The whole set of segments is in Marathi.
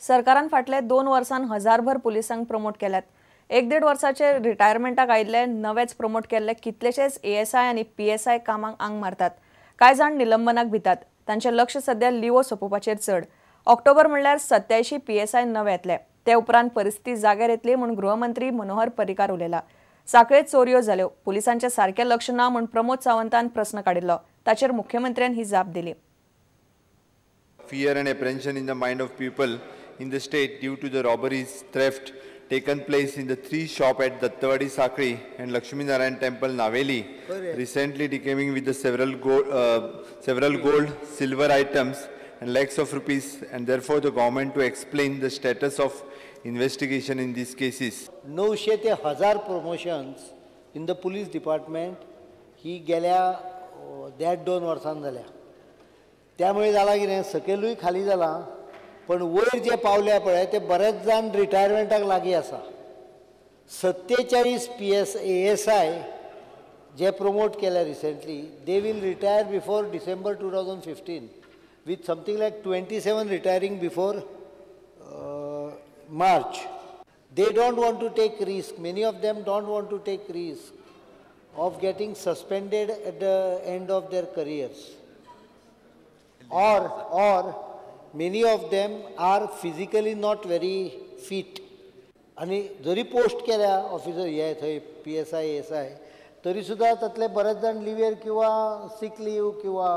सरकारान फाटले 2 वर्सांत हजारभर पुलिसांक प्रमोट केल्यात। 1-1.5 वर्साचे रिटायरमेंटाक आयिल्ले नवेच प्रमोट केल्ले कितलेशेच एएसआय आनी पीएसआय कामांक आंग मारतात। कांय जाण निलंबनाक भितात। तांचे लक्ष सध्या लिवो सोंपोवपाचेर चड। ऑक्टोबर म्हणल्यार 87 पीएसआय नवे येतले। ते उपरांत परिस्थिती जाग्यार येतली म्हूण गृहमंत्री मनोहर पर्रीकार उलयला। साखळेत चोरयो जाल्यो, पुलिसांचे सारके लक्ष ना म्हूण प्रमोद सावंतान प्रस्न काडिल्लो। ताचेर मुख्यमंत्र्यान ही जाप दिली। Fear and apprehension in the mind of people in the state due to the robberies, theft taken place in the 3 shops at Dattawadi Sakri and Lakshmi Narayan Temple Naveli, recently decaying with the several gold, silver items and lakhs of rupees, and therefore the government to explain the status of investigation in these cases. 900 ते 1000 promotions in the police department ही गेल्या 1.5-2 वर्सांत जाल्या। त्यामुळे जाला कितें सकयलूय खाली जाला, पण वयर जे पावल्या पळय ते बरेच जाण रिटायरमेंटाक लागीं आसा। 47 एएसआय जे प्रमोट केल्या recently, they will retire before December 2015 with something like 27 retiring before March. They don't want to take risk. Many of them don't want to take risk of getting suspended at the end of their careers. Or many of them are physically not very fit. आणि जरी पोस्ट केल्या ऑफिसर हे थंय पीएसआय एएसआय, तरी सुद्धा तातले बरेच जाण लिव्हर किंवा सिक लीव किंवा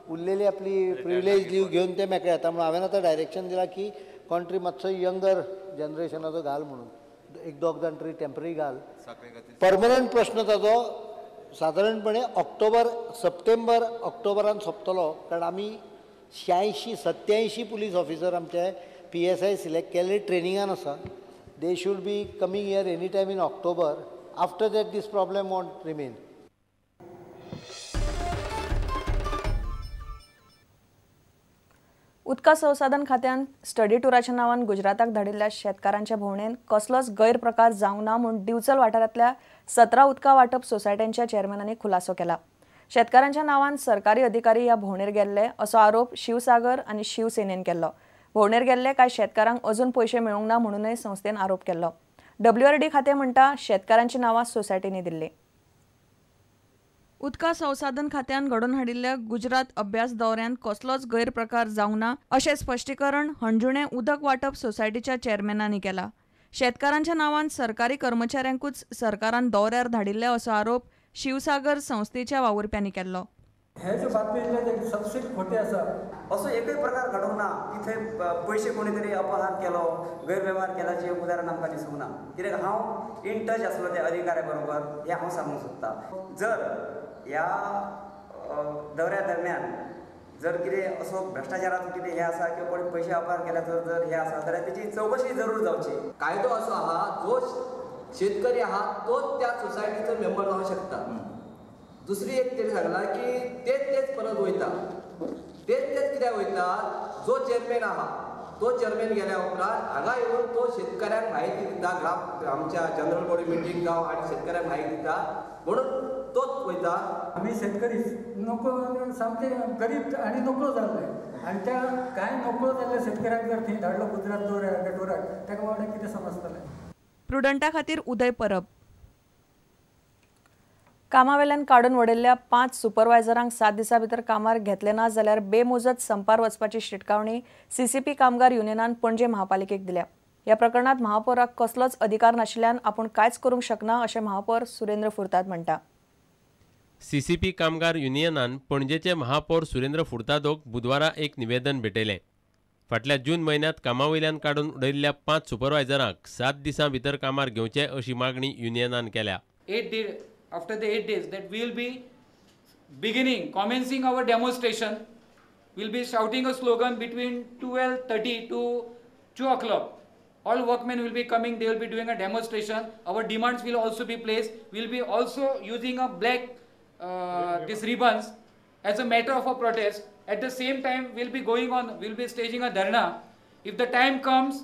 उरलेली आपली प्रिविलेज लीव घेऊन ते मेकळे येता। म्हणून हांवें आतां डायरेक्शन दिलां की कोण मातसो यंगर जनरेशनाचो घाल म्हणून 1-2 जाण तरी टेम्पररी घाल। परमनंट प्रश्न ताजो सादारणपणे सप्टेंबर ऑक्टोबरान सोंपतलो, कारण आमी 86-87 पुलीस ऑफिसर आमचे पीएसआय सिलेक्ट केल्ले ट्रेनिंगान आसा। They should be coming here any time in October. After that this problem won't remain. उदका संसाधन खात्यान स्टडी टुराच्या नांवान गुजराताक धाडिल्ल्या शेतकारांच्या भोंवडेन कसलोच गैरप्रकार जावंक ना म्हूण दिवचल वाठारांतल्या 17 उदका वांटप सोसायट्यांच्या चेअरमॅनांनी खुलासो केला। शेतकारांच्या नांवान सरकारी अधिकारी ह्या भोंवडेर गेल्ले असो आरोप शिवसागर आनी शिवसेनेन केल्लो। भोंवडेर गेल्ले कांय शेतकारांक अजून पयशे मेळूंक ना म्हणूनय संस्थेन आरोप केल्लो। WRD खातें म्हणटा शेतकारांची नांवां सोसायटींनी दिल्ली। उदका संसाधन खात्यान घडोवन हाडिल्ल्या गुजरात अभ्यास दौऱ्यान कसलोच गैरप्रकार जावंक ना अशें स्पश्टीकरण हणजुणे उदक वांटप सोसायटीच्या चेअरमॅनांनी केला। शेतकारांच्या नांवान सरकारी कर्मचाऱ्यांकूच सरकारान दौऱ्यार धाडिल्ले असो आरोप शिवसागर संस्थेच्या वावुरप्यांनी केल्लो। हे जो बातमी ते सबसे खोटे आसा, असो एकय प्रकार घडोवंक ना की थंय पयशे कोणी तरी अपहार केलो, गैरव्यवहार केल्याचे उदाहरण आमकां दिसूंक ना। कित्याक हांव इन टच आसलो त्या अधिकाऱ्या बरोबर हे हांव सांगूंक सोदतां। जर ह्या दौऱ्या दरम्यान जर कितें असो भ्रष्टाचाराचो कितें हे आसा किंवा कोणी पयशे अपहार केल्याचो जर हे आसा जाल्यार तेची चौकशी जरूर जावची। कायदो असो आहा जो शेतकरी आहा तोच त्या सोसायटीचो मेंबर जावंक शकता। दुसरी एक तेणी सांगला की तेच परत वयता, तेच कित्याक वयता, जो चेअरमॅन आहा तो चेअरमॅन गेल्या उपरांत हांगा येवन तो शेतकऱ्यांक म्हायती दिता, आमच्या जनरल बॉडी मिटींग जावं आनी शेतकऱ्यांक म्हायती दिता म्हणून तोच वयता। आम्ही शेतकरी नोकरो सामके गरीब आणि नोकरो जाल्ले, आणि त्या कांय नोकरो जाल्ल्या शेतकऱ्यांक जर थंय धाडलो गुजरात दौऱ्याक ताका वाटें कितें समजतलें। प्रुडंटा खातीर उदय परब। कामावेल्यान काडून उडयल्ल्या 5 सुपरवायझरांक 7 दिसां भितर कामार घेतले ना जाल्यार बेमुजत संपार वचपाची शिटकावणी सीसीपी कामगार युनियनान पणजे महापालिकेक दिल्या। ह्या प्रकरणात महापौराक कसलोच अधिकार नाशिल्ल्यान आपूण कांयच करूंक शकना अशें महापौर सुरेंद्र फुर्ताद म्हणटा। सीसीपी कामगार युनियनान पणजेचे महापौर सुरेंद्र फुर्तादोक बुधवारा एक निवेदन भेटयलें। फाटल्या जून म्हयन्यांत कामावयल्यान काडून उडयल्ल्या 5 सुपरवायझरांक 7 दिसां भितर कामार घेवचे अशी मागणी युनियनान केल्या। After the 8 days that we will be commencing our demonstration. We'll be shouting a slogan between 12:30 to 2 o'clock. All workmen will be coming, they will be doing a demonstration. Our demands will also be placed. We'll be also using a black these ribbons as a matter of a protest. At the same time we'll be staging a dharna. If the time comes,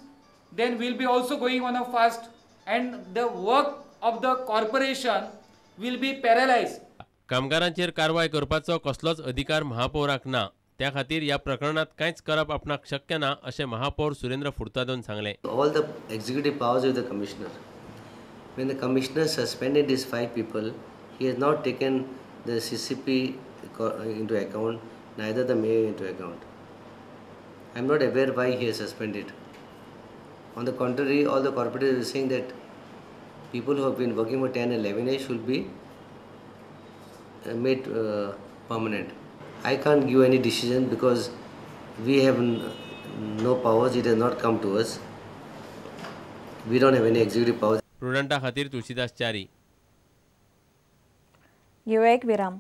then we'll be also going on a fast, and the work of the corporation will be paralyzed. कामगारांचेर कारवाय करपाचो कसलोच अधिकार महापौराक ना, त्या खातीर ह्या प्रकरणात कांयच करप आपणाक शक्य ना अशें महापौर सुरेंद्र फुर्तादोन सांगलें. All the executive powers of the commissioner. When the commissioner suspended these 5 people, he has not taken the CCP into account, neither the mayor into account. I am not aware why he has suspended. On the contrary, all the corporators are saying that people who have been working for 10 and 11 years should be made permanent. I can't give any decision because we have no powers. It has not come to us. We don't have any executive powers. प्रुडंटा खातीर तुळशीदास च्यारी. घेऊया एक विराम.